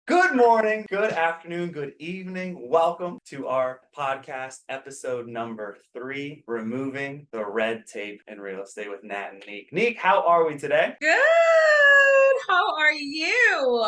Good morning, good afternoon, good evening. Welcome to our podcast episode number 3, Removing the Red Tape in Real Estate with Nat and Neek. Neek, how are we today? Good. How are you?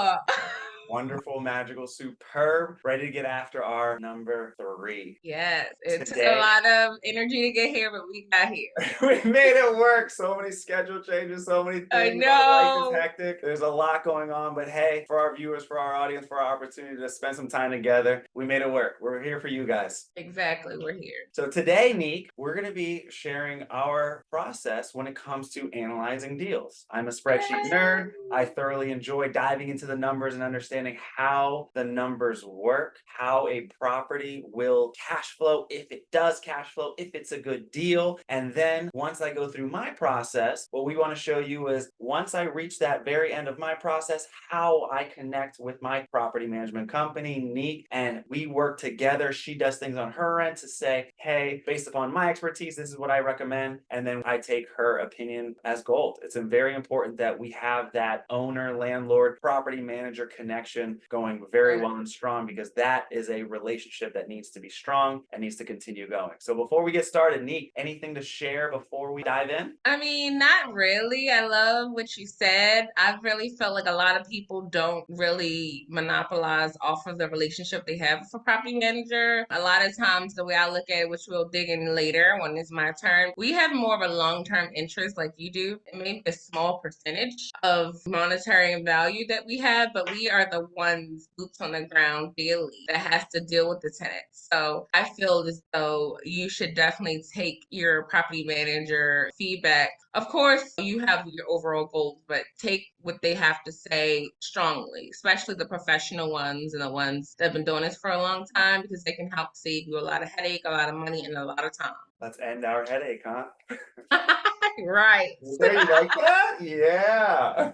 Wonderful, magical, superb. Ready to get after our number 3. Yes, it took a Today, lot of energy to get here, but we got here. we made it work. So many schedule changes, so many I things. Life is know. hectic. There's a lot going on, but hey, for our viewers, for our audience, for our opportunity to spend some time together, we made it work. We're here for you guys. Exactly, we're here. So today, Neek, we're going to be sharing our process when it comes to analyzing deals. I'm a spreadsheet nerd. I thoroughly enjoy diving into the numbers and understanding how the numbers work, how a property will cash flow, if it does cash flow, if it's a good deal. And then once I go through my process, what we want to show you is once I reach that very end of my process, how I connect with my property management company, Neek, and we work together. She does things on her end to say, hey, based upon my expertise, this is what I recommend. And then I take her opinion as gold. It's very important that we have that owner, landlord, property manager connection going very well and strong, because that is a relationship that needs to be strong and needs to continue going. So before we get started, Neek, anything to share before we dive in? I mean, not really. I love what you said. I've really felt like a lot of people don't really monopolize off of the relationship they have with a property manager. A lot of times, the way I look at it, which we'll dig in later when it's my turn, we have more of a long-term interest like you do. It may be a small percentage of monetary value that we have, but we are the ones boots on the ground daily that has to deal with the tenants. So I feel as though you should definitely take your property manager feedback. Of course, you have your overall goals, but take what they have to say strongly, especially the professional ones and the ones that have been doing this for a long time, because they can help save you a lot of headache, a lot of money, and a lot of time. Let's end our headache, huh? Right. There, you like that? Yeah.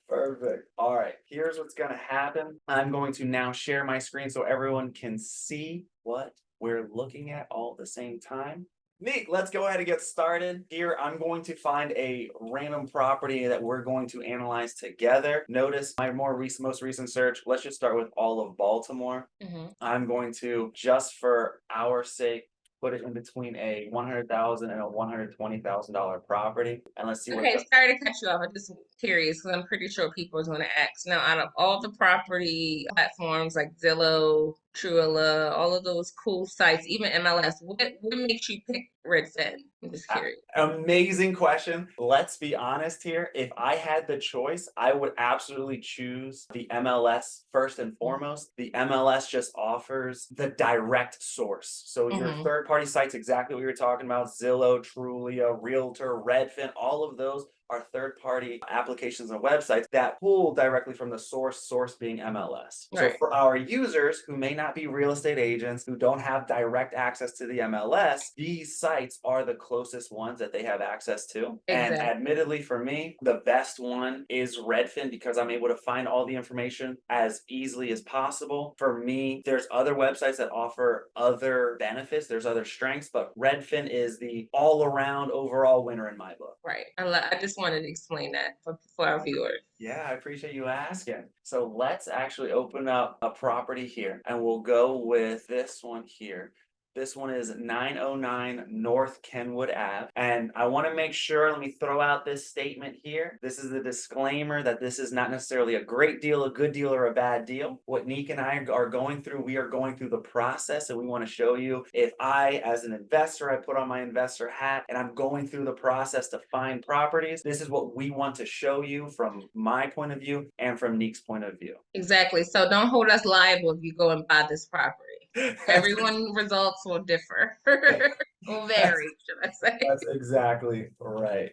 Perfect. All right. Here's what's going to happen. I'm going to now share my screen so everyone can see what we're looking at all at the same time. Neat. Let's go ahead and get started. Here, I'm going to find a random property that we're going to analyze together. Notice my most recent search. Let's just start with all of Baltimore. Mhm. I'm going to, just for our sake, put it in between a 100,000 and a $120,000 property, and let's see what it Okay, does. sorry to cut you off. I'm just curious because I'm pretty sure people are going to ask. Now, out of all the property platforms like Zillow, Truilla, all of those cool sites, even MLS, what makes you pick Redfin? I'm just curious. Amazing question. Let's be honest here. If I had the choice, I would absolutely choose the MLS first and foremost. The MLS just offers the direct source. So your Mm-hmm. third party sites, exactly what you were talking about, Zillow, Trulia, Realtor, Redfin, all of those are third party applications and websites that pull directly from the source being MLS. So Right. for our users who may not be real estate agents, who don't have direct access to the MLS, these sites are the closest ones that they have access to. And Exactly. admittedly, for me, the best one is Redfin, because I'm able to find all the information as easily as possible. For me, there's other websites that offer other benefits, there's other strengths, but Redfin is the all around overall winner in my book. Right. I just wanted to explain that for our viewers. Yeah, I appreciate you asking. So let's actually open up a property here, and we'll go with this one here. This one is 909 North Kenwood Ave. And I want to make sure, let me throw out this statement here. This is the disclaimer that this is not necessarily a great deal, a good deal, or a bad deal. What Neek and I are going through, we are going through the process, and we want to show you, if I, as an investor, I put on my investor hat and I'm going through the process to find properties, this is what we want to show you from my point of view and from Neek's point of view. Exactly. So don't hold us liable if you go and buy this property. That's, Everyone results will differ, will that's, vary, should I say. that's exactly right.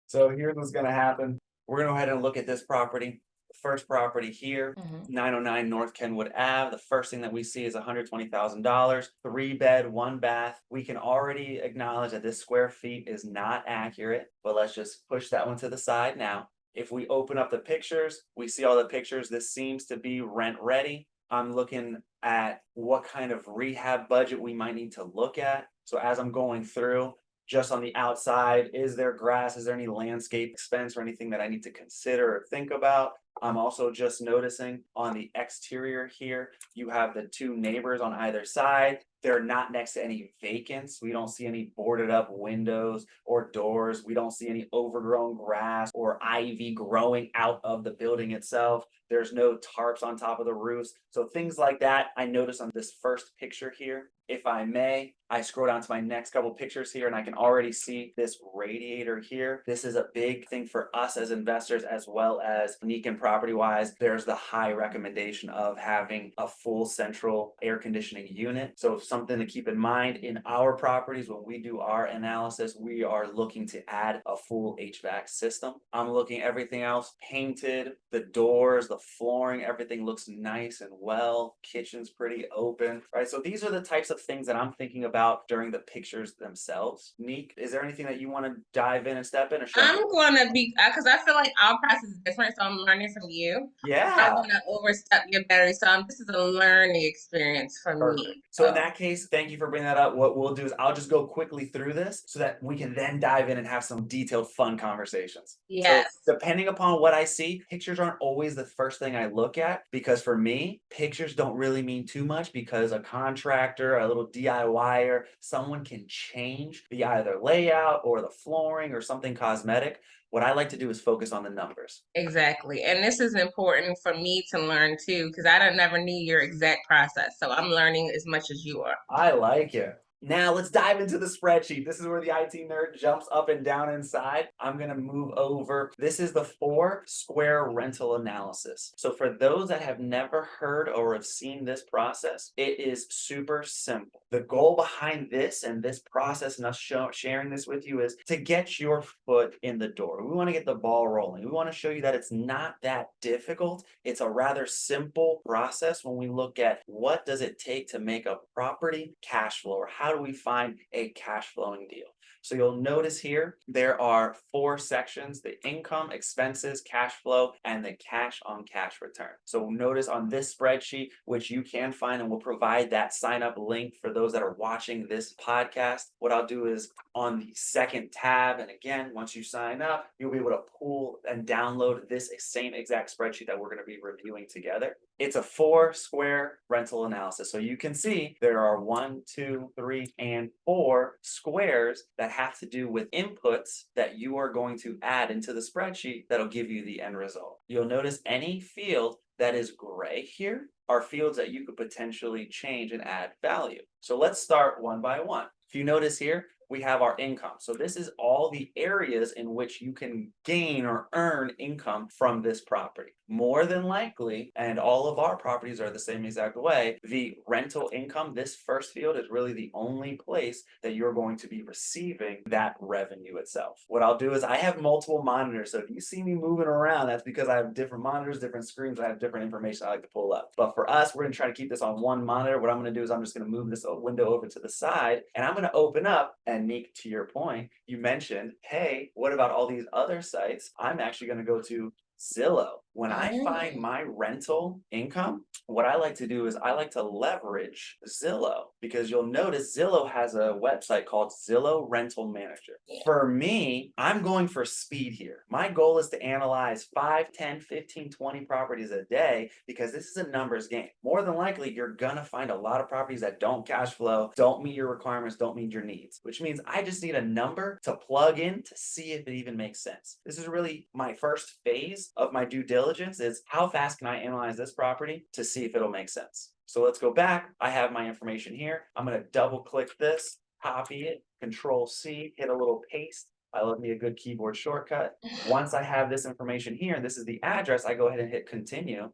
So here's what's going to happen. We're going to go ahead and look at this property. The first property here, Mhm. 909 North Kenwood Ave. The first thing that we see is $120,000, 3 bed, 1 bath. We can already acknowledge that this square feet is not accurate, but let's just push that one to the side now. If we open up the pictures, we see all the pictures. This seems to be rent ready. I'm looking at what kind of rehab budget we might need to look at. So as I'm going through, just on the outside, is there grass? Is there any landscape expense or anything that I need to consider or think about? I'm also just noticing on the exterior here, you have the two neighbors on either side. They're not next to any vacants. We don't see any boarded up windows or doors. We don't see any overgrown grass or ivy growing out of the building itself. There's no tarps on top of the roofs. So things like that I notice on this first picture here. If I may, I scroll down to my next couple pictures here and I can already see this radiator here. This is a big thing for us as investors as well as Neek and property wise. There's the high recommendation of having a full central air conditioning unit. So something to keep in mind in our properties when we do our analysis, we are looking to add a full HVAC system. I'm looking at everything else painted, the doors, the flooring, everything looks nice and well. Kitchen's pretty open, right? So these are the types of things that I'm thinking about during the pictures themselves. Neek, is there anything that you want to dive in and step in or should I? I'm gonna be because I feel like our process is different, so I'm learning from you. I don't Yeah. want to overstep your battery, so this is a learning experience for Perfect. me. So in that case, thank you for bringing that up. What we'll do is I'll just go quickly through this so that we can then dive in and have some detailed, fun conversations. So Yes, depending upon what I see, pictures aren't always the first thing I look at because for me, pictures don't really mean too much because a contractor, a little DIYer, someone can change the either layout or the flooring or something cosmetic. What I like to do is focus on the numbers. exactly. And this is important for me to learn too, because I don't never knew your exact process. So I'm learning as much as you are. I like it. Now let's dive into the spreadsheet. This is where the IT nerd jumps up and down inside. I'm gonna move over. This is the 4 square rental analysis. So for those that have never heard or have seen this process, it is super simple. The goal behind this and this process and us sharing this with you is to get your foot in the door. We wanna get the ball rolling. We wanna show you that it's not that difficult. It's a rather simple process when we look at what does it take to make a property cash flow or how do we find a cash flowing deal. So you'll notice here there are 4 sections: the income, expenses, cash flow, and the cash on cash return. So notice on this spreadsheet, which you can find and we'll provide that sign up link for those that are watching this podcast. What I'll do is on the second tab, and again, once you sign up, you'll be able to pull and download this same exact spreadsheet that we're going to be reviewing together. It's a 4 square rental analysis. So you can see there are 1, 2, 3, and 4 squares that have to do with inputs that you are going to add into the spreadsheet that'll give you the end result. You'll notice any field that is gray here are fields that you could potentially change and add value. So let's start one by one. If you notice here, we have our income. So this is all the areas in which you can gain or earn income from this property. More than likely, and all of our properties are the same exact way, the rental income, this first field is really the only place that you're going to be receiving that revenue itself. What I'll do is I have multiple monitors. So if you see me moving around, that's because I have different monitors, different screens, I have different information I like to pull up. But for us, we're gonna try to keep this on one monitor. What I'm gonna do is I'm just gonna move this window over to the side and I'm gonna open up, and Neek, to your point, you mentioned, hey, what about all these other sites? I'm actually gonna go to Zillow. When I find Mm. my rental income, what I like to do is I like to leverage Zillow because you'll notice Zillow has a website called Zillow Rental Manager. Yeah. For me, I'm going for speed here. My goal is to analyze 5, 10, 15, 20 properties a day because this is a numbers game. More than likely, you're gonna find a lot of properties that don't cash flow, don't meet your requirements, don't meet your needs, which means I just need a number to plug in to see if it even makes sense. This is really my first phase of my due diligence is how fast can I analyze this property to see if it'll make sense. So let's go back. I have my information here. I'm going to double click this, copy it, Control C, hit a little paste. I love me a good keyboard shortcut. Once I have this information here, and this is the address, I go ahead and hit continue.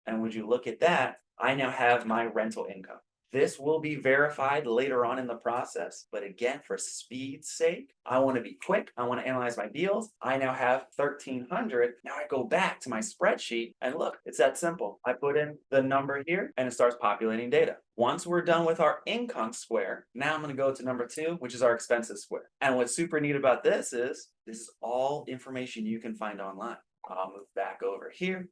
And would you look at that, I now have my rental income. This will be verified later on in the process. But again, for speed's sake, I want to be quick. I want to analyze my deals. I now have 1,300. Now I go back to my spreadsheet and look, it's that simple. I put in the number here and it starts populating data. Once we're done with our income square, now I'm going to go to number 2, which is our expenses square. And what's super neat about this is all information you can find online. I'll move back over here,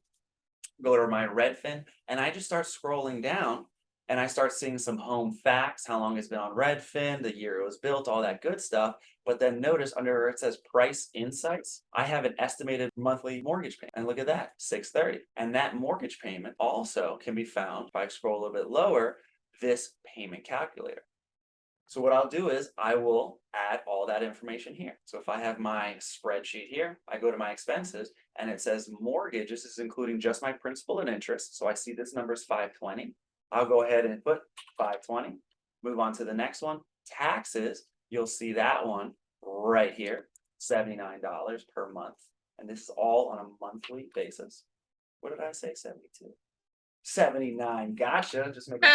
go to my Redfin, and I just start scrolling down. and I start seeing some home facts, how long it's been on Redfin, the year it was built, all that good stuff. But then notice under where it says price insights, I have an estimated monthly mortgage payment. And look at that, 630. And that mortgage payment also can be found, if I scroll a little bit lower, this payment calculator. So what I'll do is I will add all that information here. So if I have my spreadsheet here, I go to my expenses and it says mortgage. This is including just my principal and interest. So I see this number is 520. I'll go ahead and put 520. Move on to the next one. Taxes, you'll see that one right here, $79 per month. And this is all on a monthly basis. What did I say? 72. 79. Gotcha. Just making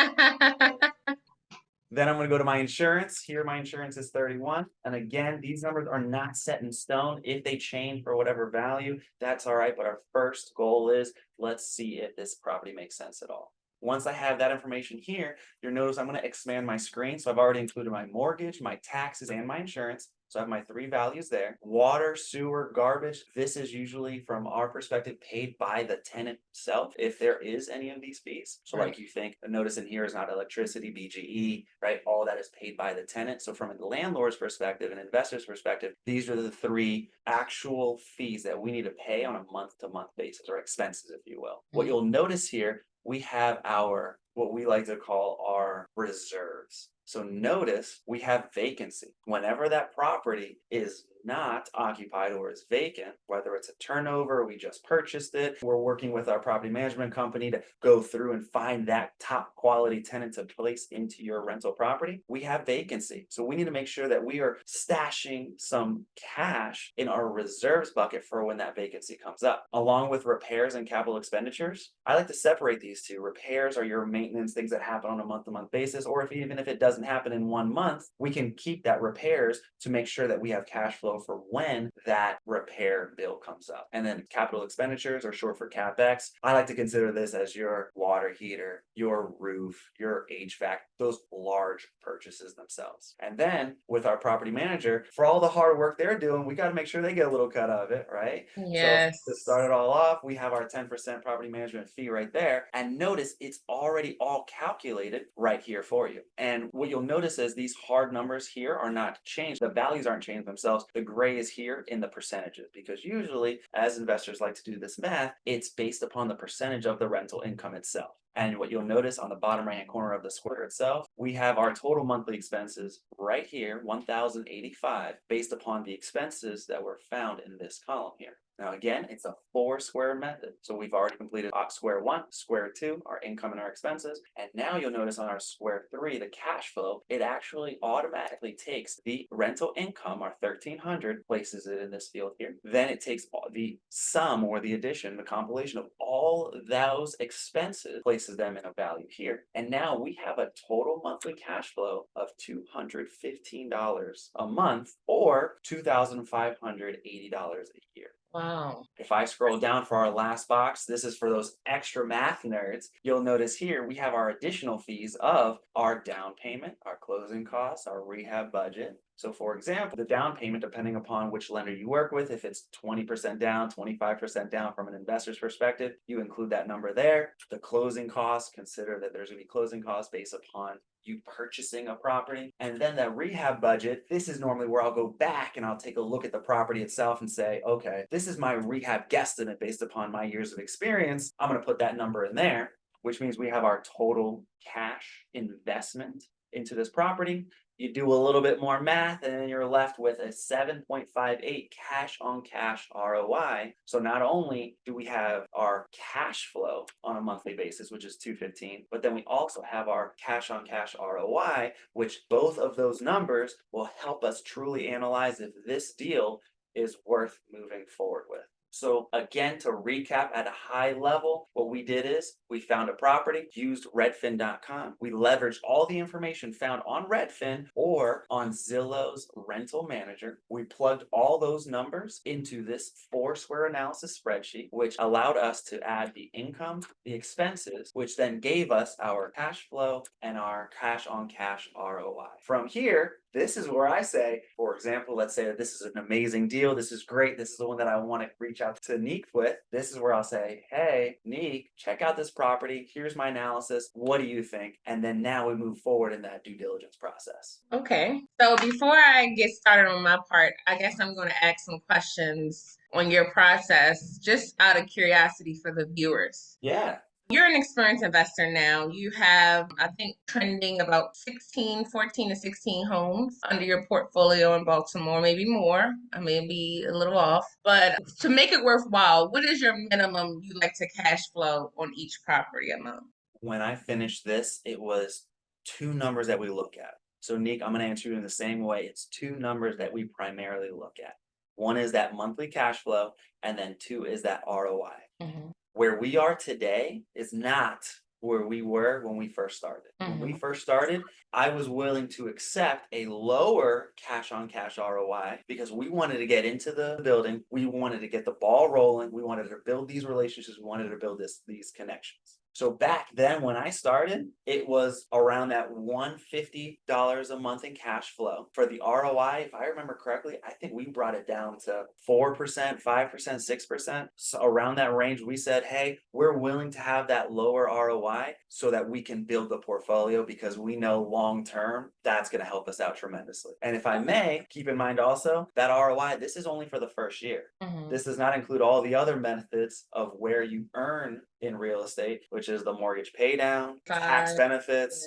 Then I'm going to go to my insurance. Here, my insurance is 31. And again, these numbers are not set in stone. If they change for whatever value, that's all right. But our first goal is let's see if this property makes sense at all. Once I have that information here, you'll notice I'm going to expand my screen. So I've already included my mortgage, my taxes, and my insurance. So I have my three values there. Water, sewer, garbage. This is usually from our perspective paid by the tenant itself if there is any of these fees. So like you think, notice in here is not electricity, BGE, right? All that is paid by the tenant. So from a landlord's perspective and investor's perspective, these are the three actual fees that we need to pay on a month-to-month basis, or expenses, if you will. What you'll notice here, we have our, what we like to call our reserves. So notice we have vacancy. Whenever that property is not occupied or is vacant, whether it's a turnover, we just purchased it, we're working with our property management company to go through and find that top quality tenant to place into your rental property, we have vacancy. So we need to make sure that we are stashing some cash in our reserves bucket for when that vacancy comes up. Along with repairs and capital expenditures, I like to separate these two. Repairs are your maintenance, things that happen on a month-to-month basis, or even if it doesn't happen in 1 month, we can keep that repairs to make sure that we have cash flow for when that repair bill comes up. And then capital expenditures are short for CapEx. I like to consider this as your water heater, your roof, your HVAC, those large purchases themselves. And then with our property manager, for all the hard work they're doing, we got to make sure they get a little cut of it, right? Yes. So to start it all off, we have our 10% property management fee right there. And notice it's already all calculated right here for you. And what you'll notice is these hard numbers here are not changed. The values aren't changed themselves. The gray is here in the percentages, because usually as investors like to do this math, it's based upon the percentage of the rental income itself. And what you'll notice on the bottom right hand corner of the square itself, we have our total monthly expenses right here, 1,085, based upon the expenses that were found in this column here. Now again, it's a 4-square method. So we've already completed square 1, square 2, our income and our expenses. And now you'll notice on our square 3, the cash flow, it actually automatically takes the rental income, our 1,300, places it in this field here. Then it takes the sum or the addition, the compilation of all those expenses, places them in a value here. And now we have a total monthly cash flow of $215 a month, or $2,580 a year. Wow. If I scroll down for our last box, this is for those extra math nerds. You'll notice here we have our additional fees of our down payment, our closing costs, our rehab budget. So for example, the down payment, depending upon which lender you work with, if it's 20% down, 25% down from an investor's perspective, you include that number there. The closing costs, consider that there's going to be closing costs based upon you purchasing a property. And then that rehab budget, this is normally where I'll go back and I'll take a look at the property itself and say, okay, this is my rehab guesstimate based upon my years of experience. I'm going to put that number in there, which means we have our total cash investment into this property. You do a little bit more math and then you're left with a 7.58 cash on cash ROI. So not only do we have our cash flow on a monthly basis, which is 215, but then we also have our cash on cash ROI, which both of those numbers will help us truly analyze if this deal is worth moving forward with. So again, to recap at a high level, what we did is we found a property, used redfin.com. We leveraged all the information found on Redfin or on Zillow's rental manager. We plugged all those numbers into this 4-square analysis spreadsheet, which allowed us to add the income, the expenses, which then gave us our cash flow and our cash on cash ROI. From here, This is where I say, for example, let's say that this is an amazing deal. This is great. This is the one that I want to reach out to Neek with. This is where I'll say, hey, Neek, check out this property. Here's my analysis. What do you think? And then now we move forward in that due diligence process. Okay. So before I get started on my part, I guess I'm going to ask some questions on your process, just out of curiosity for the viewers. Yeah. You're an experienced investor now. You have, I think, trending about 14 to 16 homes under your portfolio in Baltimore, maybe more. I may be a little off. But to make it worthwhile, what is your minimum you like to cash flow on each property amount? When I finished this, it was two numbers that we look at. So, Neek, I'm going to answer you in the same way. It's two numbers that we primarily look at. One is that monthly cash flow, and then two is that ROI. Mm-hmm. Where we are today is not where we were when we first started. When we first started, I was willing to accept a lower cash on cash ROI because we wanted to get into the building. We wanted to get the ball rolling. We wanted to build these relationships. We wanted to build these connections. So back then when I started, it was around that $150 a month in cash flow. For the ROI, if I remember correctly, I think we brought it down to 4%, 5%, 6%. So around that range, we said, hey, we're willing to have that lower ROI so that we can build the portfolio because we know long term that's going to help us out tremendously. And if I may, keep in mind also that ROI, this is only for the first year. This does not include all the other methods of where you earn in real estate, which is the mortgage pay down, tax benefits,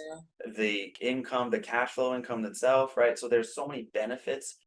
the income, the cash flow income itself, right? So there's so many benefits.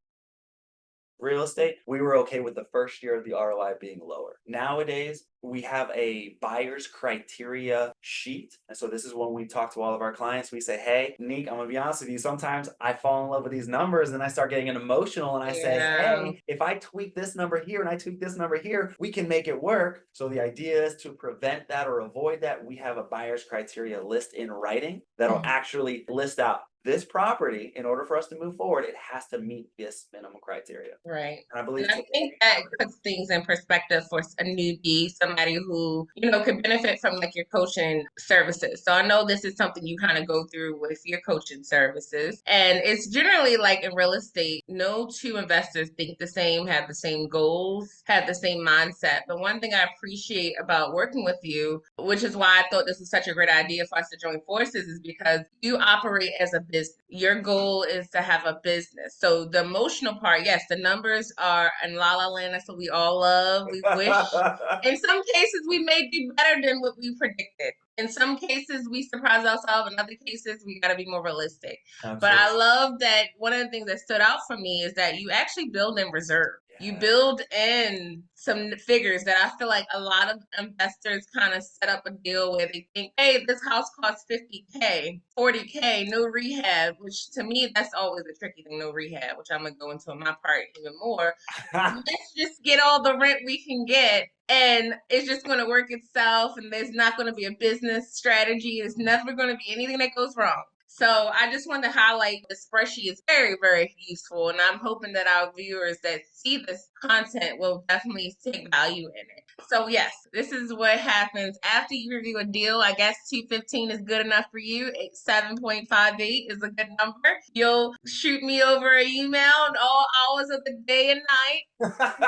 Real estate, we were okay with the first year of the ROI being lower. Nowadays, we have a buyer's criteria sheet. And so this is when we talk to all of our clients. We say, hey, Neek, I'm gonna be honest with you. Sometimes I fall in love with these numbers and I start getting emotional and I say, hey, if I tweak this number here and I tweak this number here, we can make it work. So the idea is to prevent that or avoid that. We have a buyer's criteria list in writing that'll actually list out this property, in order for us to move forward, it has to meet this minimum criteria. Right. And I believe And I think that puts things in perspective for a newbie, somebody who, could benefit from like your coaching services. So I know this is something you kind of go through with your coaching services. And it's generally like in real estate, no two investors think the same, have the same goals, have the same mindset. But one thing I appreciate about working with you, which is why I thought this was such a great idea for us to join forces, is because you operate as a business. Your goal is to have a business. So the emotional part, yes, the numbers are in La La Land. That's what we all love. We wish. In some cases, we may do better than what we predicted. In some cases, we surprise ourselves. In other cases, we got to be more realistic. Absolutely. But I love that one of the things that stood out for me is that you actually build in reserve. You build in some figures that I feel like a lot of investors kind of set up a deal where they think, hey, this house costs 50K, 40K, no rehab, which to me, that's always a tricky thing, no rehab, which I'm going to go into my part even more. Let's just get all the rent we can get and it's just going to work itself and there's not going to be a business strategy. There's never going to be anything that goes wrong. So I just want to highlight the spreadsheet is very, very useful. And I'm hoping that our viewers that see this content will definitely take value in it. So yes, this is what happens after you review a deal. I guess 215 is good enough for you. 7.58 is a good number. You'll shoot me over an email at all hours of the day and night.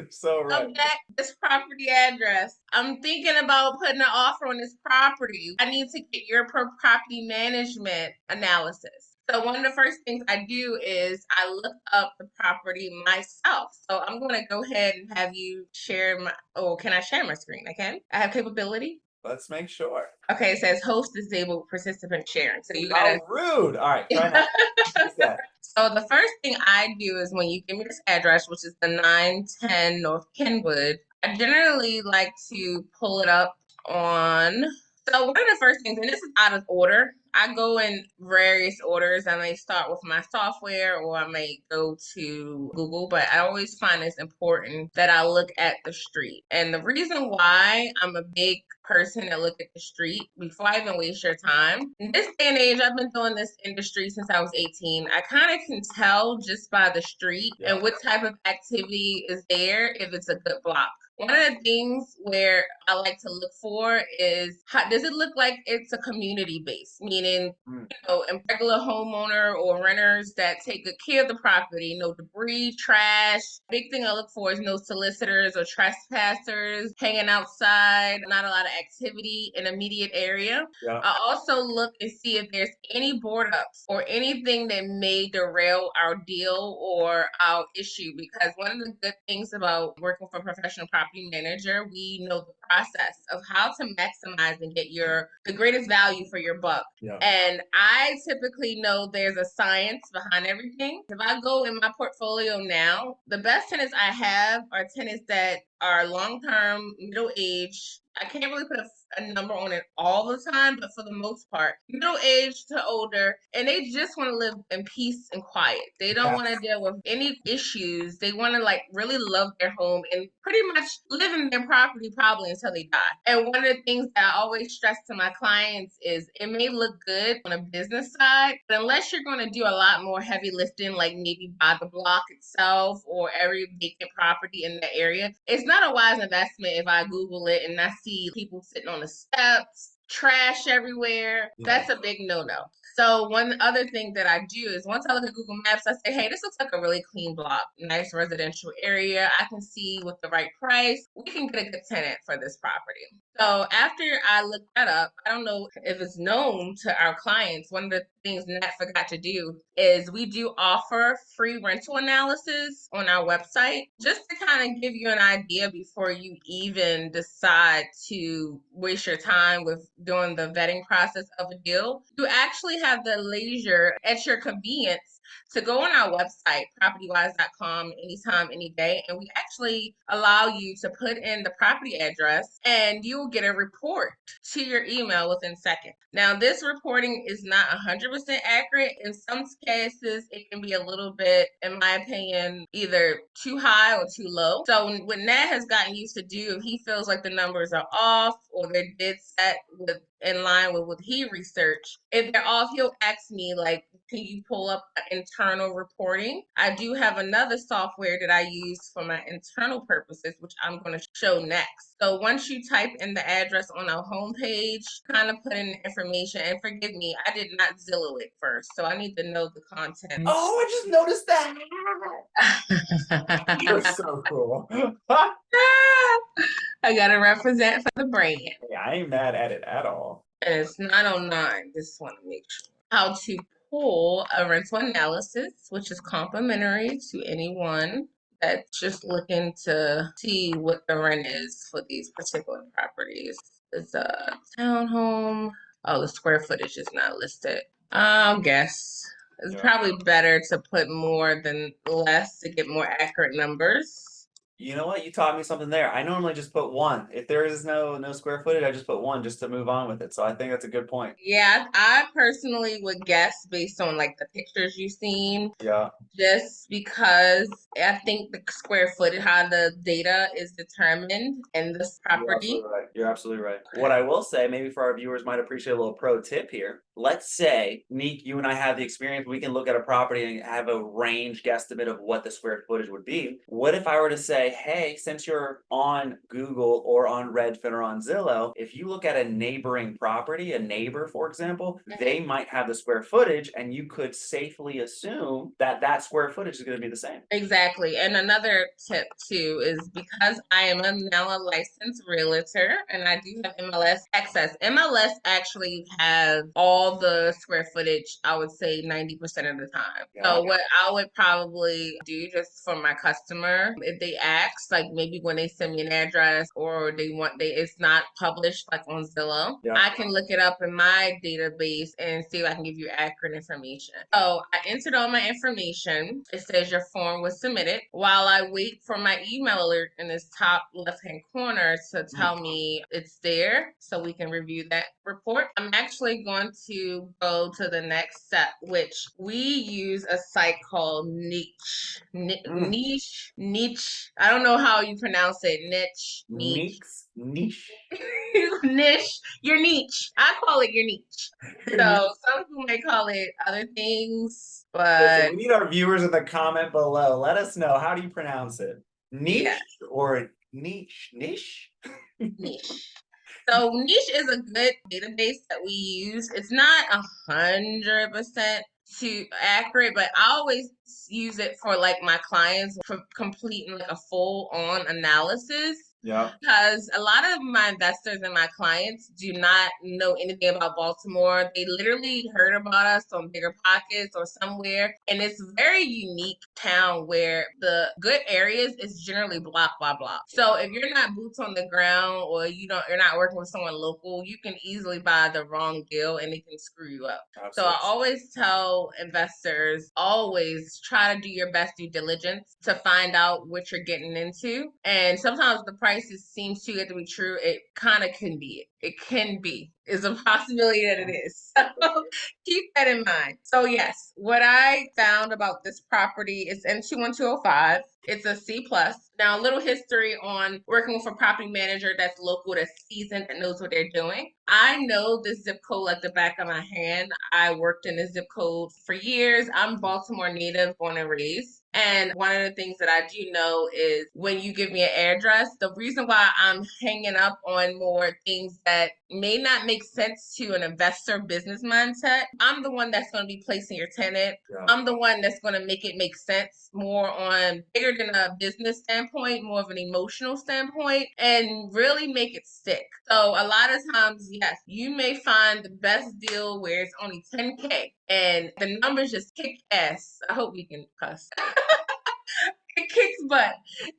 So right. This property address. I'm thinking about putting an offer on this property. I need to get your property management analysis. So one of the first things I do is I look up the property myself. So I'm going to go ahead and have you share can I share my screen? I can? I have capability? Let's make sure. Okay, it says host disabled participant sharing. So you gotta. How rude. All right, try that. So the first thing I do is when you give me this address, which is the 910 North Kenwood, I generally like to pull it up on. So one of the first things, and this is out of order, I go in various orders. I may start with my software or I may go to Google, but I always find it's important that I look at the street. And the reason why I'm a big person that look at the street before I even waste your time. In this day and age, I've been doing this industry since I was 18. I kind of can tell just by the street and what type of activity is there if it's a good block. One of the things where I like to look for is does it look like it's a community base? Meaning meaning Mm. and regular homeowner or renters that take good care of the property, no debris, trash. Big thing I look for is no solicitors or trespassers hanging outside, not a lot of activity in immediate area. Yeah. I also look and see if there's any board ups or anything that may derail our deal or our issue. Because one of the good things about working for a professional property manager, we know the process of how to maximize and get the greatest value for your buck. Yeah. And I typically know there's a science behind everything. If I go in my portfolio now, the best tenants I have are tenants that are long term, middle age. I can't really put a number on it all the time, but for the most part, middle age to older, and they just want to live in peace and quiet. They don't want to deal with any issues. They want to like really love their home and pretty much live in their property probably until they die. And one of the things that I always stress to my clients is it may look good on a business side, but unless you're going to do a lot more heavy lifting, like maybe buy the block itself or every vacant property in the area, it's not a wise investment if I Google it and I see people sitting on the steps, trash everywhere. Yeah. That's a big no-no. So one other thing that I do is once I look at Google Maps, I say, hey, this looks like a really clean block, nice residential area. I can see with the right price, we can get a good tenant for this property. So after I look that up, I don't know if it's known to our clients. One of the things Nat forgot to do is we do offer free rental analysis on our website just to kind of give you an idea before you even decide to waste your time with doing the vetting process of a deal. You actually have the leisure at your convenience to go on our website, propertywise.com, anytime, any day, and we actually allow you to put in the property address and you will get a report to your email within seconds. Now, this reporting is not 100% accurate. In some cases, it can be a little bit, in my opinion, either too high or too low. So what Nat has gotten used to do, if he feels like the numbers are off or they're dead set with in line with what he researched, if they're off, he'll ask me like, can you pull up internal reporting? I do have another software that I use for my internal purposes, which I'm going to show next. So once you type in the address on our homepage, kind of put in the information, and forgive me, I did not Zillow it first, so I need to know the content. Oh, I just noticed that. You're so cool. I gotta represent for the brand. Yeah, I ain't mad at it at all. And it's 909. Just want to make sure. How to pull a rental analysis, which is complimentary to anyone that's just looking to see what the rent is for these particular properties. It's a townhome. Oh, the square footage is not listed. I'll guess. It's probably better to put more than less to get more accurate numbers. You know what? You taught me something there. I normally just put one. If there is no square footage, I just put one just to move on with it. So I think that's a good point. Yeah, I personally would guess based on like the pictures you've seen. Yeah. Just because I think the square footage, how the data is determined in this You're property. absolutely right. You're absolutely right. What I will say, maybe for our viewers might appreciate a little pro tip here. Let's say, Neek, you and I have the experience. We can look at a property and have a range guesstimate of what the square footage would be. What if I were to say, hey, since you're on Google or on Redfin or on Zillow, if you look at a neighboring property, a neighbor, for example, they might have the square footage and you could safely assume that that square footage is going to be the same. Exactly. And another tip too is because I am now a licensed realtor and I do have MLS access. MLS actually have all the square footage, I would say 90% of the time. So what I would probably do just for my customer, if they ask, like maybe when they send me an address or it's not published like on Zillow, I can look it up in my database and see if I can give you accurate information. So I entered all my information. It says your form was submitted. While I wait for my email alert in this top left-hand corner to tell me it's there so we can review that report, I'm actually going to go to the next step, which we use a site called Neek. Niche. I don't know how you pronounce it. Niche. Niche. Niche. Your niche. I call it your niche. So some people may call it other things, but listen, we need our viewers in the comment below. Let us know, how do you pronounce it? Niche or niche? Niche? niche. So niche is a good database that we use. It's not 100% too accurate, but I always use it for like my clients for completing like a full on analysis. Yeah. Because a lot of my investors and my clients do not know anything about Baltimore. They literally heard about us on Bigger Pockets or somewhere. And it's a very unique town where the good areas is generally block by block. So if you're not boots on the ground or you're not working with someone local, you can easily buy the wrong deal and it can screw you up. So I Absolutely. always tell investors, always try to do your best due diligence to find out what you're getting into. And sometimes the prices seems too good to be true. It kind of can be. It can be. Is a possibility that it is. So keep that in mind. So yes, what I found about this property is in 21205. It's a C plus. Now, a little history on working with a property manager that's local, that's seasoned, that knows what they're doing. I know this zip code like the back of my hand. I worked in this zip code for years. I'm Baltimore native, born and raised. And one of the things that I do know is when you give me an address, the reason why I'm hanging up on more things that may not make sense to an investor business mindset, I'm the one that's going to be placing your tenant. Yeah. I'm the one that's going to make it make sense more on bigger than a business standpoint, more of an emotional standpoint, and really make it stick. So a lot of times, yes, you may find the best deal where it's only 10K and the numbers just kick ass. I hope we can cuss. It kicks butt.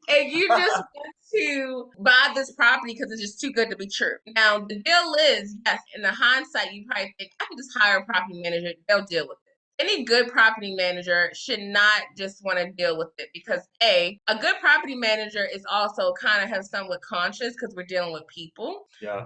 And you just want to buy this property because it's just too good to be true. Now, the deal is, yes, in the hindsight, you probably think, I can just hire a property manager, they'll deal with it. Any good property manager should not just want to deal with it because a good property manager is also kind of have somewhat conscious because we're dealing with people. Yeah.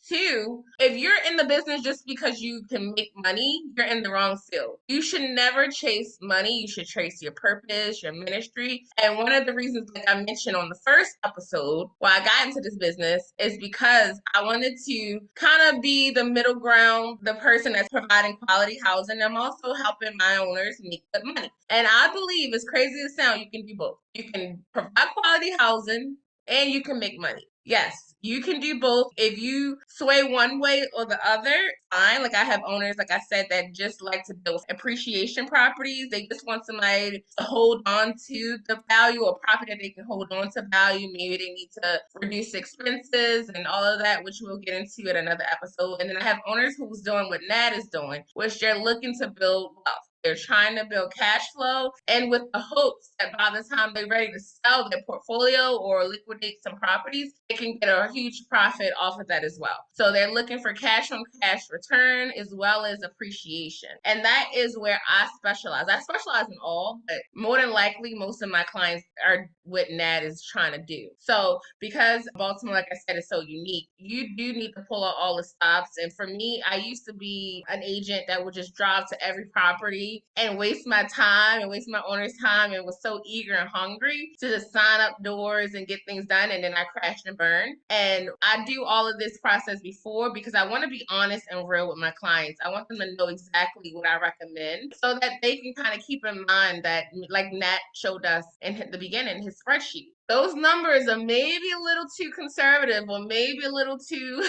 Two, if you're in the business just because you can make money, you're in the wrong field. You should never chase money. You should chase your purpose, your ministry. And one of the reasons, like I mentioned on the first episode, why I got into this business is because I wanted to kind of be the middle ground, the person that's providing quality housing. I'm also helping my owners make good money. And I believe, as crazy as it sounds, you can do both. You can provide quality housing and you can make money. Yes, you can do both. If you sway one way or the other, fine. Like I have owners, like I said, that just like to build appreciation properties. They just want somebody to hold on to the value or property that they can hold on to value. Maybe they need to reduce expenses and all of that, which we'll get into at another episode. And then I have owners who's doing what Nat is doing, which they're looking to build wealth. They're trying to build cash flow and with the hopes that by the time they're ready to sell their portfolio or liquidate some properties, they can get a huge profit off of that as well. So they're looking for cash on cash return as well as appreciation. And that is where I specialize. I specialize in all, but more than likely, most of my clients are what Nat is trying to do. So because Baltimore, like I said, is so unique, you do need to pull out all the stops. And for me, I used to be an agent that would just drive to every property and waste my time and waste my owner's time and was so eager and hungry to just sign up doors and get things done. And then I crashed and burned. And I do all of this process before because I want to be honest and real with my clients. I want them to know exactly what I recommend so that they can kind of keep in mind that, like Nat showed us in the beginning, his spreadsheet. Those numbers are maybe a little too conservative or maybe a little too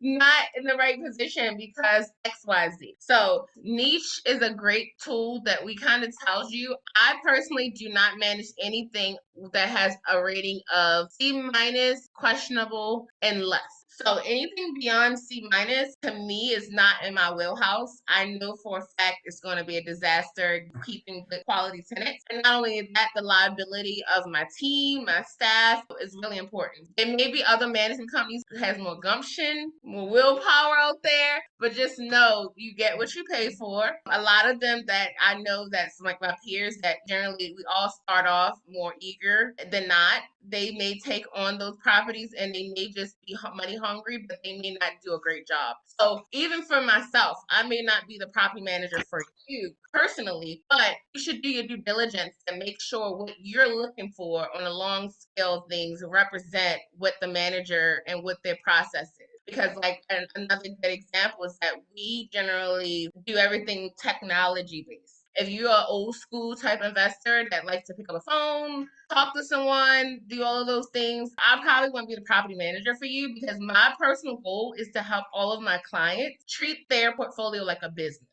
not in the right position because XYZ. So niche is a great tool that we kind of tells you. I personally do not manage anything that has a rating of C minus, questionable, and less. So anything beyond C minus to me is not in my wheelhouse. I know for a fact it's going to be a disaster keeping good quality tenants. And not only that, the liability of my team, my staff is really important. There may be other management companies that has more gumption, more willpower out there, but just know you get what you pay for. A lot of them that I know that's like my peers that generally we all start off more eager than not. They may take on those properties and they may just be money hungry, but they may not do a great job. So even for myself, I may not be the property manager for you personally, but you should do your due diligence and make sure what you're looking for on a long scale of things represent what the manager and what their process is. Because like another good example is that we generally do everything technology based. If you're an old school type investor that likes to pick up a phone, talk to someone, do all of those things, I probably wouldn't be the property manager for you, because my personal goal is to help all of my clients treat their portfolio like a business.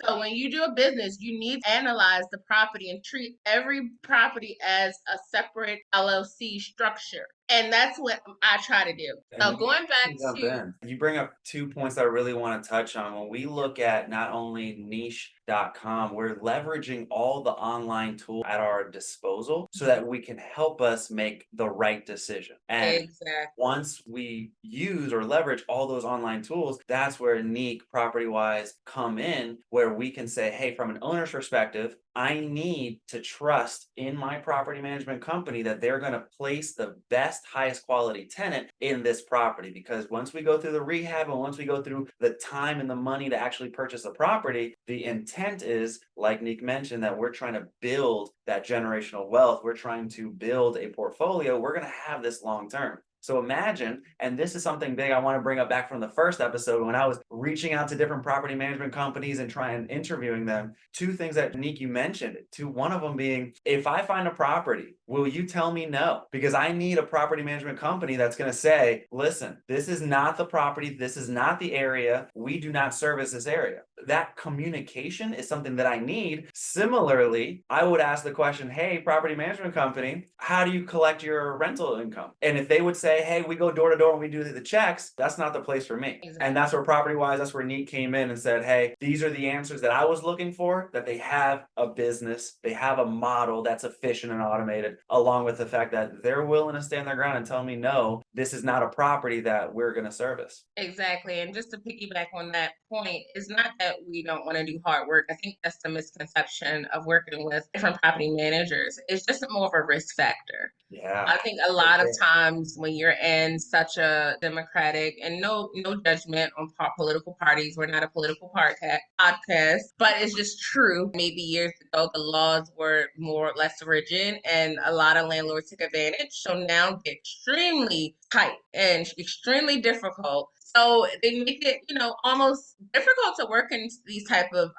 So when you do a business, you need to analyze the property and treat every property as a separate LLC structure. And that's what I try to do. And So Neek, going back can jump to in. You bring up 2 points that I really want to touch on. When we look at not only niche.com, we're leveraging all the online tools at our disposal so that we can help us make the right decision. And exactly. once we use or leverage all those online tools, that's where Neek Property Wise come in, where we can say, hey, from an owner's perspective, I need to trust in my property management company that they're going to place the best, highest quality tenant in this property. Because once we go through the rehab and once we go through the time and the money to actually purchase a property, the intent is, like Neek mentioned, that we're trying to build that generational wealth. We're trying to build a portfolio. We're going to have this long term. So imagine, and this is something big I want to bring up back from the first episode when I was reaching out to different property management companies and trying interviewing them. Two things that Neek you mentioned. One of them being, if I find a property, will you tell me no? Because I need a property management company that's going to say, listen, this is not the property, this is not the area, we do not service this area. That communication is something that I need. Similarly, I would ask the question, hey, property management company, how do you collect your rental income? And if they would say, hey, we go door to door and we do the checks, that's not the place for me. Exactly. And that's where Property Wise, that's where Neek came in and said, hey, these are the answers that I was looking for, that they have a business, they have a model that's efficient and automated, along with the fact that they're willing to stand their ground and tell me, no, this is not a property that we're going to service. Exactly. And just to piggyback on that point, it's not that we don't want to do hard work. I think that's the misconception of working with different property managers. It's just more of a risk factor. Yeah. I think a lot of times when you're in such a democratic, and no judgment on political parties, we're not a political podcast, but it's just true. Maybe years ago the laws were more or less rigid, and a lot of landlords took advantage. So now they're extremely tight and extremely difficult. So they make it, almost difficult to work in these type of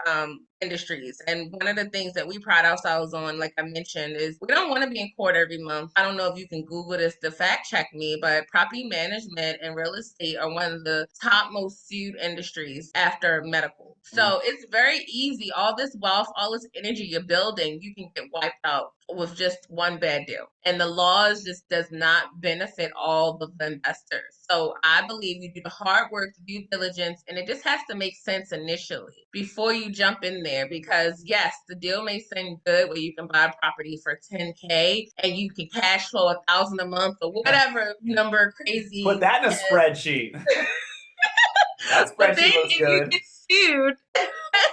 industries. And one of the things that we pride ourselves on, like I mentioned, is we don't want to be in court every month. I don't know if you can Google this to fact check me, but property management and real estate are one of the top most sued industries after medical. So it's very easy. All this wealth, all this energy you're building, you can get wiped out with just one bad deal. And the laws just does not benefit all of the investors. So I believe you do the hard work, due diligence, and it just has to make sense initially before you jump in there. Because yes, the deal may seem good where you can buy a property for 10K and you can cash flow 1,000 a month or whatever number crazy. Put that in a spreadsheet. That But then spreadsheet looks if you good. get sued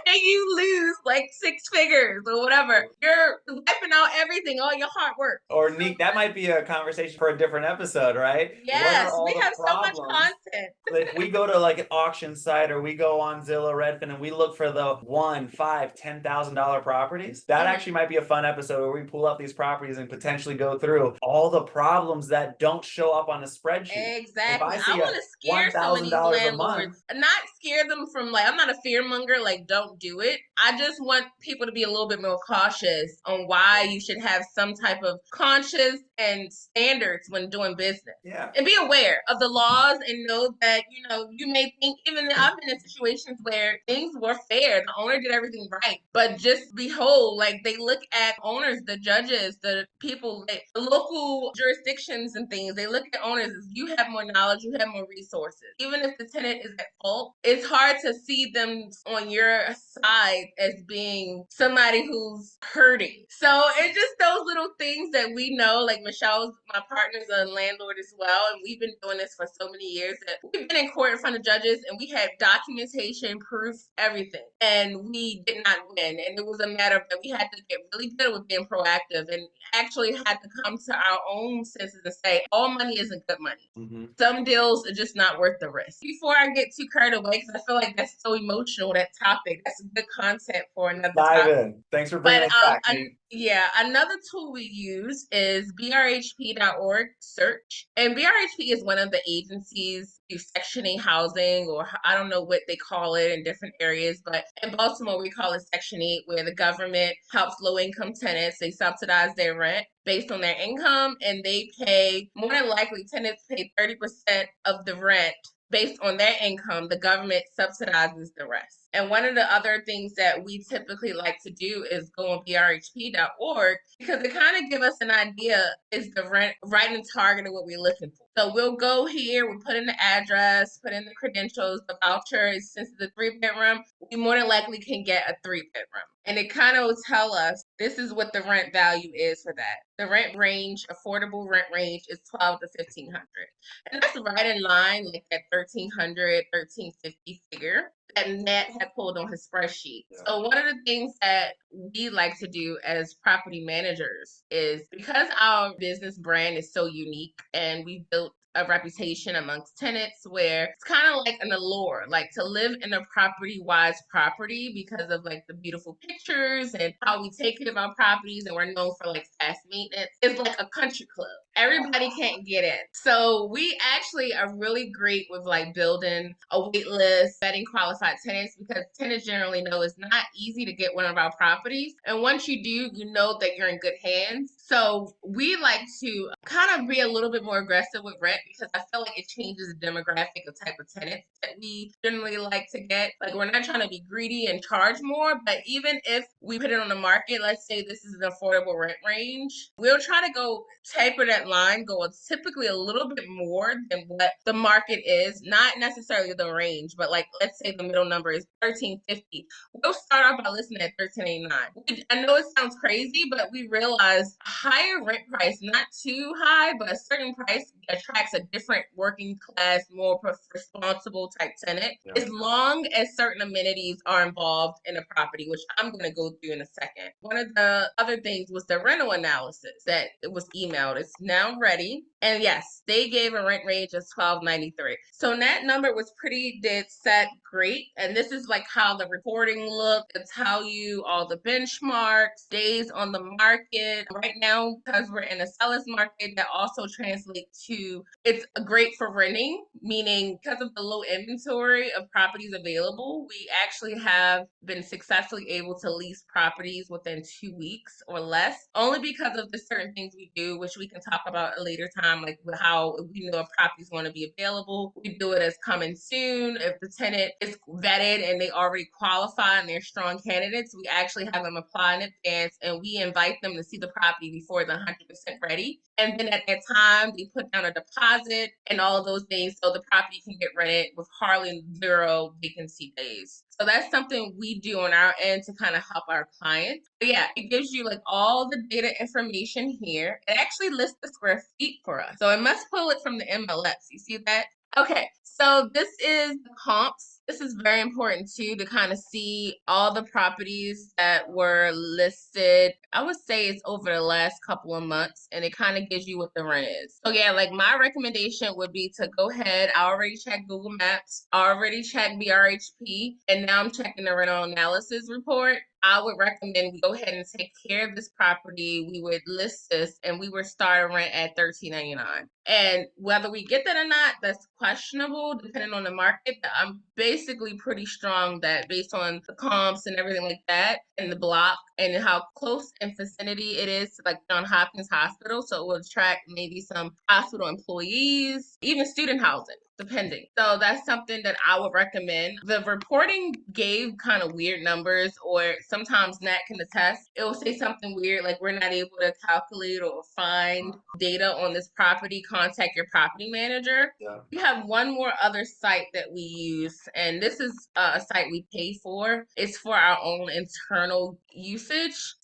and you lose like 6 figures or whatever, you're wiping out everything, all your hard work. Or So, Neek, that might be a conversation for a different episode, right? What are yes, all we the have so much problems? content. If we go to like an auction site or we go on Zillow, Redfin, and we look for the $1, $5, $10,000 properties, that actually might be a fun episode where we pull up these properties and potentially go through all the problems that don't show up on a spreadsheet. If Exactly. I I see want a to scare some of these $1,000 a month, landlords, not scare them from like, I'm not a fear monger, like, don't do it. I just want people to be a little bit more cautious on why you should have some type of conscious and standards when doing business. yeah. And be aware of the laws and know that, you may think, even I've been in situations where things were fair. The owner did everything right. But just behold, like they look at owners, the judges, the people, like, the local jurisdictions and things, they look at owners as you have more knowledge, you have more resources. Even if the tenant is at fault, it's hard to see them on your side as being somebody who's hurting. So it's just those little things that we know, like Michelle's, my partner's a landlord as well, and we've been doing this for so many years that we've been in court in front of judges and we had documentation, proof, everything. And we did not win. And it was a matter of that we had to get really good with being proactive and actually had to come to our own senses and say, all money isn't good money. Mm-hmm. Some deals are just not worth the risk. Before I get too carried away, because I feel like that's so emotional, that topic, right. That's good content for another Dive topic. in. Thanks for But bringing us back, Neek. yeah, another tool we use is BRHP.org search. And BRHP is one of the agencies do Section 8 housing, or I don't know what they call it in different areas, but in Baltimore we call it Section 8, where the government helps low income tenants. They subsidize their rent based on their income, and they pay, more than likely tenants pay 30% of the rent based on their income. The government subsidizes the rest. And one of the other things that we typically like to do is go on brhp.org, because it kind of give us an idea, is the rent right in target of what we're looking for. So we'll go here, we put in the address, put in the credentials, the voucher. Since it's a 3-bedroom, we more than likely can get a 3-bedroom. And it kind of will tell us this is what the rent value is for that. The rent range, affordable rent range, is 12 to 1500. And that's right in line, like that 1300, 1350 figure that Matt had pulled on his spreadsheet. Yeah. So one of the things that we like to do as property managers is, because our business brand is so unique and we've built a reputation amongst tenants where it's kind of like an allure, like to live in a property wise property because of like the beautiful pictures and how we take care of our properties, and we're known for like fast maintenance. It's like a country club. Everybody can't get in. So we actually are really great with like building a wait list, vetting qualified tenants, because tenants generally know it's not easy to get one of our properties. And once you do, you know that you're in good hands. So we like to kind of be a little bit more aggressive with rent, because I feel like it changes the demographic of type of tenants that we generally like to get. Like, we're not trying to be greedy and charge more, but even if we put it on the market, let's say this is an affordable rent range, we'll try to go taper that line, go typically a little bit more than what the market is, not necessarily the range, but like, let's say the middle number is 1350. We'll start off by listing at 1389. I know it sounds crazy, but we realize a higher rent price, not too high, but a certain price attracts a different working class, more responsible type tenant, as long as certain amenities are involved in a property, which I'm going to go through in a second. One of the other things was the rental analysis that it was emailed. It's now ready. And yes, they gave a rent range of $12.93. So that number was pretty dead set great. And this is like how the reporting looked. It's how you all the benchmarks, days on the market. Right now, because we're in a seller's market, that also translates to it's great for renting, meaning because of the low inventory of properties available, we actually have been successfully able to lease properties within 2 weeks or less, only because of the certain things we do, which we can talk about at a later time, like how we know a property is going to be available. We do it as coming soon. If the tenant is vetted and they already qualify and they're strong candidates, we actually have them apply in advance, and we invite them to see the property before it's 100% ready. And then at that time, they put down a deposit and all of those things, so the property can get rented with hardly 0 vacancy days. So that's something we do on our end to kind of help our clients. But yeah, it gives you like all the data information here. It actually lists the square feet for us. So I must pull it from the MLS. You see that? Okay, so this is the comps. This is very important too, to kind of see all the properties that were listed. I would say it's over the last couple of months, and it kind of gives you what the rent is. So yeah, like my recommendation would be to go ahead. I already checked Google Maps, I already checked BRHP, and now I'm checking the rental analysis report. I would recommend we go ahead and take care of this property. We would list this, and we would start a rent at $13.99. And whether we get that or not, that's questionable depending on the market. But I'm basically pretty strong that based on the comps and everything like that, and the block and how close in vicinity it is to like John Hopkins Hospital, so it will attract maybe some hospital employees, even student housing, depending. So that's something that I would recommend. The reporting gave kind of weird numbers, or sometimes Nat can attest. It will say something weird, like we're not able to calculate or find data on this property. Contact your property manager. Yeah. We have one more other site that we use, and this is a site we pay for. It's for our own internal usage.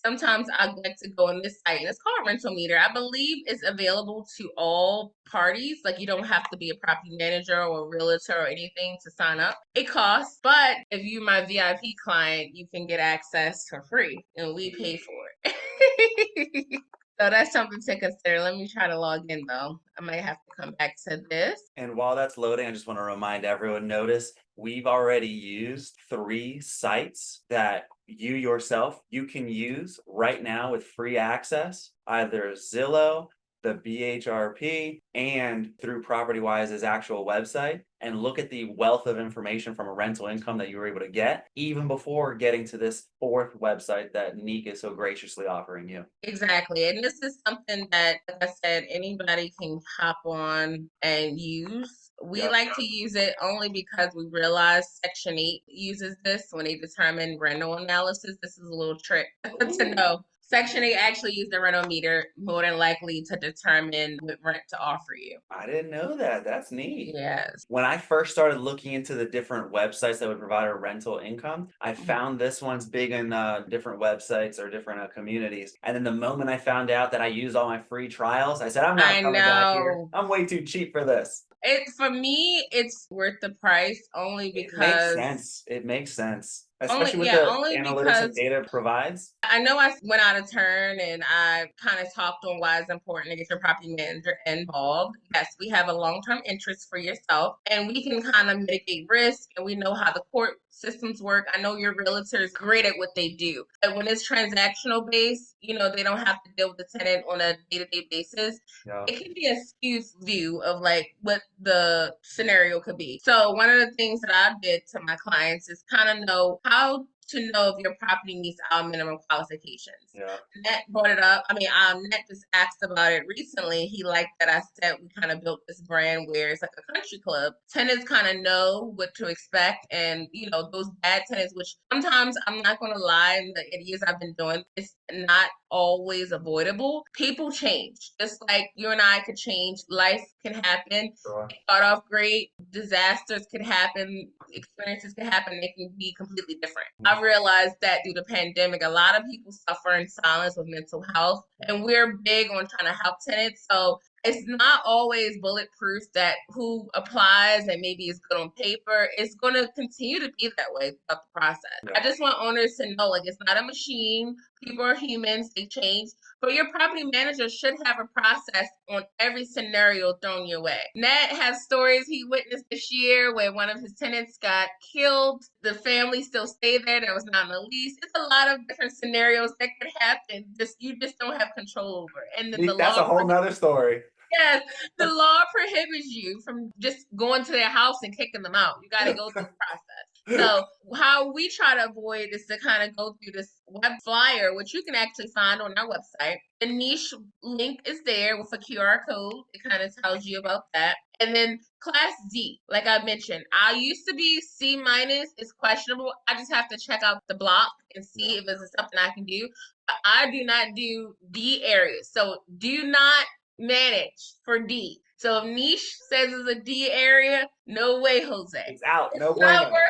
Sometimes I like to go on this site, and it's called Rental Meter. I believe it's available to all parties. Like, you don't have to be a property manager or a realtor or anything to sign up. It costs, but if you're my VIP client, you can get access for free, and we pay for it. So that's something to consider. Let me try to log in though. I might have to come back to this. And while that's loading, I just want to remind everyone, notice we've already used 3 sites that you yourself you can use right now with free access, either Zillow, the BHRP, and through PropertyWise's actual website, and look at the wealth of information from a rental income that you were able to get, even before getting to this 4th website that Neek is so graciously offering you. Exactly. And this is something that, like I said, anybody can hop on and use. We Yep. like to use it only because we realize Section 8 uses this when they determine rental analysis. This is a little trick to know. Section 8 actually uses the rental meter more than likely to determine what rent to offer you. I didn't know that. That's neat. Yes. When I first started looking into the different websites that would provide a rental income, I found this one's big in different websites or different communities. And then the moment I found out that I used all my free trials, I said, I'm not I coming back here. know. I'm way too cheap for this. It for me, it's worth the price only It makes because sense. It makes sense. only Especially with yeah, the only analytics and because data it provides. I know I went out of turn and I kind of talked on why it's important to get your property manager involved. Yes, we have a long-term interest for yourself and we can kind of mitigate risk and we know how the court systems work. I know your realtor is great at what they do. But when it's transactional based, they don't have to deal with the tenant on a day-to-day basis. Yeah. It can be a skewed view of like what the scenario could be. So one of the things that I did to my clients is kind of know how to know if your property meets our minimum qualifications. Yeah. Net brought it up. I mean, Net just asked about it recently. He liked that I said we kind of built this brand where it's like a country club. Tenants kind of know what to expect, and those bad tenants, which sometimes I'm not going to lie, in the years I've been doing, it's not always avoidable. People change, just like you and I could change. Life can happen. Sure. Start off great, disasters could happen, experiences could happen, they can be completely different. I realized that through the pandemic, a lot of people suffer in silence with mental health, and we're big on trying to help tenants. So it's not always bulletproof that who applies and maybe is good on paper. It's going to continue to be that way throughout the process. Yeah. I just want owners to know, like, it's not a machine. People are humans, they change. But your property manager should have a process on every scenario thrown your way. Nat has stories he witnessed this year where one of his tenants got killed. The family still stayed there. That was not in the lease. It's a lot of different scenarios that could happen. You just don't have control over it. And then the That's law a whole nother story. Yes, the law prohibits you from just going to their house and kicking them out. You got to go through the process. So how we try to avoid is to kind of go through this web flyer, which you can actually find on our website. The niche link is there with a QR code. It kind of tells you about that. And then class D, like I mentioned, I used to be C minus. It's questionable. I just have to check out the block and see if it's something I can do. But I do not do D areas. So do not manage for D. So if niche says it's a D area, no way, Jose. It's out. No It's not bueno. worth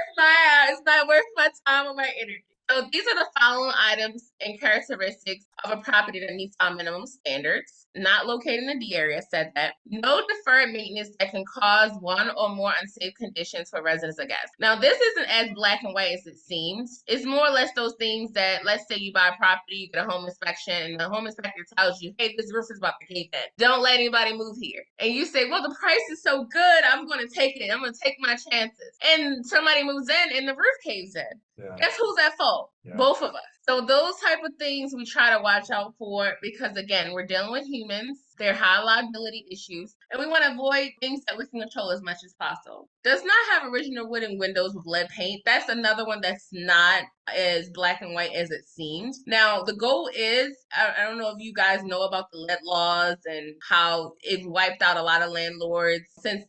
it's not worth my time or my energy. So these are the following items and characteristics of a property that meets our minimum standards. Not located in the D area, said that. No deferred maintenance that can cause one or more unsafe conditions for residents or guests. Now, this isn't as black and white as it seems. It's more or less those things that, let's say you buy a property, you get a home inspection, and the home inspector tells you, hey, this roof is about to cave in. Don't let anybody move here. And you say, well, the price is so good, I'm going to take it. I'm going to take my chances. And somebody moves in and the roof caves in. Yeah. Guess who's at fault? Yeah. Both of us. So those type of things we try to watch out for because again, we're dealing with humans. They're high liability issues, and we want to avoid things that we can control as much as possible. Does not have original wooden windows with lead paint. That's another one that's not as black and white as it seems. Now, the goal is, I don't know if you guys know about the lead laws and how it wiped out a lot of landlords since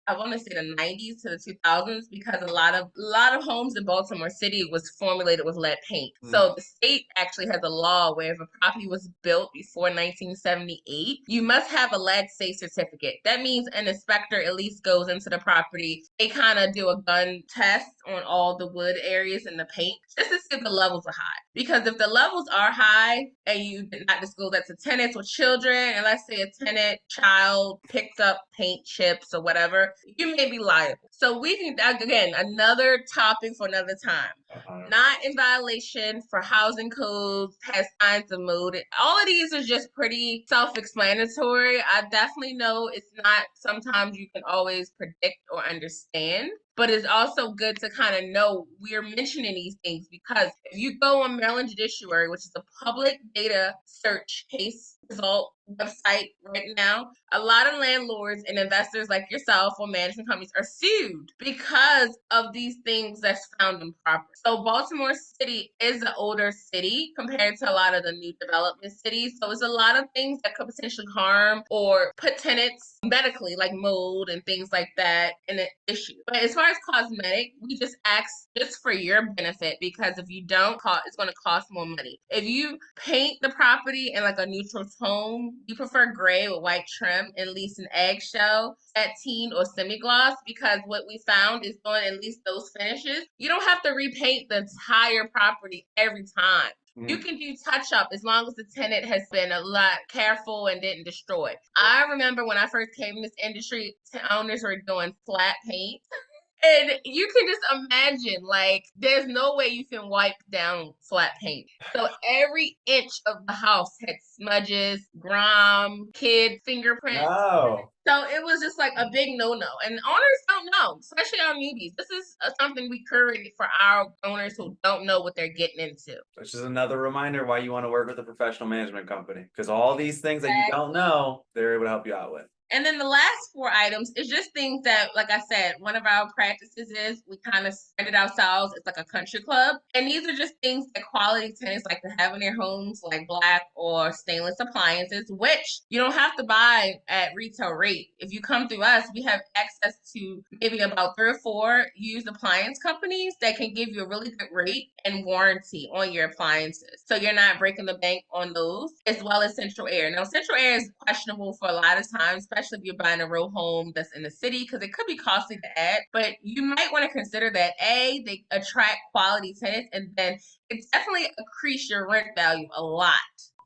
I want to say the 90s to the 2000s because a lot of homes in Baltimore City was formulated with lead paint. So the state actually has a law where if a property was built before 1978, you must have a lead safe certificate. That means an inspector at least goes into the property. They kind of do a gun test on all the wood areas and the paint just to see if the levels are high. Because if the levels are high and you did not disclose that to tenants or children, and let's say a tenant child picks up paint chips or whatever, you may be liable. So we can, again, another topic for another time. Not in violation for housing codes, has signs of mold. All of these are just pretty self-explanatory. I definitely know it's not sometimes you can always predict or understand, but it's also good to kind of know we're mentioning these things because if you go on Maryland Judiciary, which is a public data search case result website right now, a lot of landlords and investors like yourself or management companies are sued because of these things that's found improper. So Baltimore City is an older city compared to a lot of the new development cities. So it's a lot of things that could potentially harm or put tenants medically, like mold and things like that, in an issue. But as far as cosmetic, we just ask just for your benefit because if you don't, it's going to cost more money. If you paint the property in like a neutral tone, you prefer gray with white trim, at least an eggshell, sateen, or semi-gloss, because what we found is doing at least those finishes, you don't have to repaint the entire property every time. You can do touch up as long as the tenant has been a lot careful and didn't destroy. I remember when I first came in this industry, owners were doing flat paint. And you can just imagine, like, there's no way you can wipe down flat paint. So every inch of the house had smudges, grime, kid fingerprints. No. So it was just like a big no-no. And owners don't know, especially our newbies. This is something we curated for our owners who don't know what they're getting into. Which is another reminder why you want to work with a professional management company. Because all these things that you don't know, they're able to help you out with. And then the last 4 items is just things that, like I said, one of our practices is we kind of spread it ourselves. It's like a country club. And these are just things that quality tenants like to have in their homes, like black or stainless appliances, which you don't have to buy at retail rate. If you come through us, we have access to maybe about 3 or 4 used appliance companies that can give you a really good rate and warranty on your appliances. So you're not breaking the bank on those, as well as central air. Now, central air is questionable for a lot of times, especially if you're buying a row home that's in the city, because it could be costly to add. But you might want to consider that they attract quality tenants, and then it definitely increase your rent value a lot,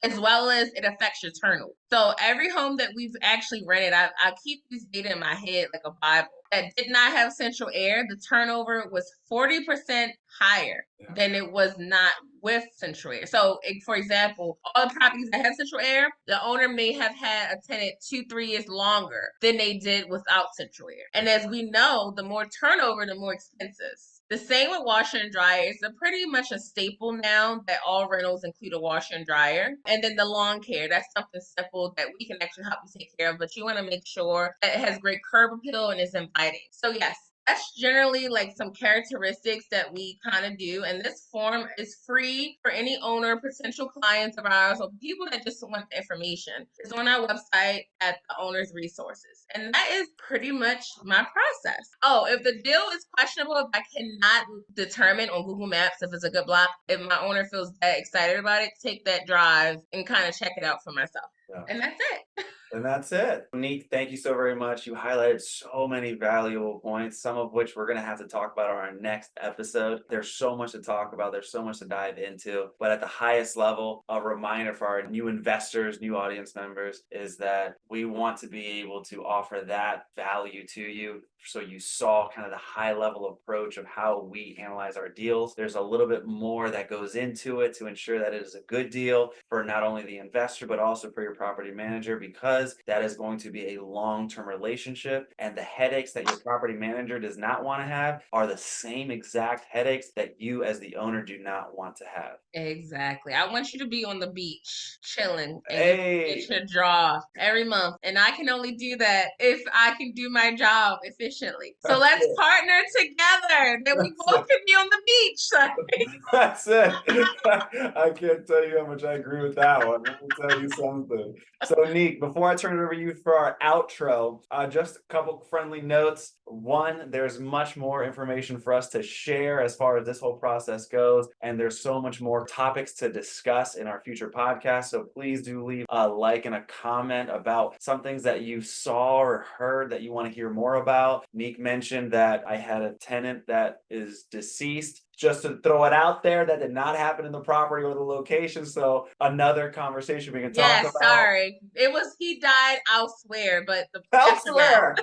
as well as it affects your turnover. So every home that we've actually rented, I keep this data in my head like a Bible, that did not have central air, the turnover was 40% higher than it was not with central air. So, for example, all the properties that have central air, the owner may have had a tenant 2-3 years longer than they did without central air. And as we know, the more turnover, the more expenses. The same with washer and dryer. It's pretty much a staple now that all rentals include a washer and dryer. And then the lawn care, that's something simple that we can actually help you take care of, but you want to make sure that it has great curb appeal and is inviting. So yes, that's generally like some characteristics that we kind of do. And this form is free for any owner, potential clients of ours, or people that just want the information. It's on our website at the owner's resources. And that is pretty much my process. Oh, if the deal is questionable, if I cannot determine on Google Maps if it's a good block, if my owner feels that excited about it, take that drive and kind of check it out for myself. Yeah. And that's it. And that's it. Neek, thank you so very much. You highlighted so many valuable points, some of which we're going to have to talk about on our next episode. There's so much to talk about. There's so much to dive into. But at the highest level, a reminder for our new investors, new audience members, is that we want to be able to offer that value to you. So you saw kind of the high level approach of how we analyze our deals. There's a little bit more that goes into it to ensure that it is a good deal for not only the investor, but also for your property manager, because that is going to be a long-term relationship. And the headaches that your property manager does not want to have are the same exact headaches that you as the owner do not want to have. Exactly. I want you to be on the beach chilling and Hey, get your draw every month. And I can only do that if I can do my job efficiently. So let's partner together. Then we both can be on the beach. That's it. I can't tell you how much I agree with that one. Let me tell you something. So, Neek, before I turn it over to you for our outro, just a couple friendly notes. One, there's much more information for us to share as far as this whole process goes, and there's so much more topics to discuss in our future podcasts. So please do leave a like and a comment about some things that you saw or heard that you want to hear more about. Neek mentioned that I had a tenant that is deceased. Just to throw it out there, that did not happen in the property or the location. So another conversation we can talk Yes, about sorry. He died elsewhere, but the aftermath. elsewhere.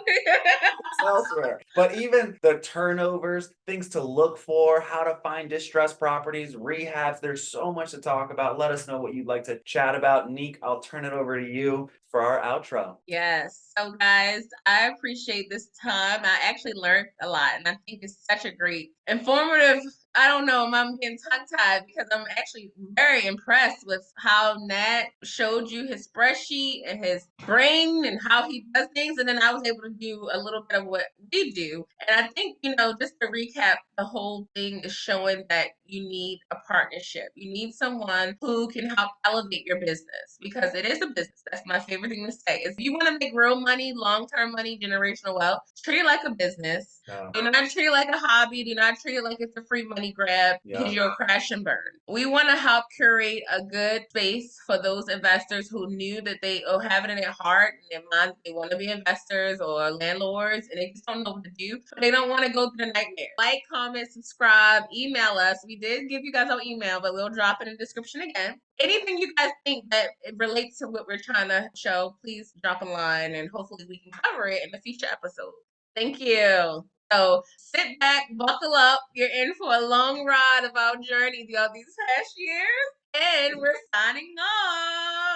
Elsewhere. But even the turnovers, things to look for, how to find distressed properties, rehabs, there's so much to talk about. Let us know what you'd like to chat about. Neek, I'll turn it over to you for our outro. Yes. So, guys, I appreciate this time. I actually learned a lot, and I think it's such a great, informative. I don't know, I'm getting tongue tied because I'm actually very impressed with how Nat showed you his spreadsheet and his brain and how he does things. And then I was able to do a little bit of what we do. And I think, just to recap, the whole thing is showing that you need a partnership. You need someone who can help elevate your business because it is a business. That's my favorite thing to say. If you want to make real money, long-term money, generational wealth, treat it like a business. Yeah. Do not treat it like a hobby. Do not treat it like it's a free money grab because Yeah. you'll crash and burn. We want to help curate a good space for those investors who knew that they have it in their heart and their mind they want to be investors or landlords and they just don't know what to do. But they don't want to go through the nightmare. Like, comment, subscribe, email us. We did give you guys our email, but we'll drop it in the description again. Anything you guys think that it relates to what we're trying to show, please drop a line and hopefully we can cover it in a future episode. Thank you. So sit back, buckle up. You're in for a long ride of our journey throughout these past years. And we're signing off.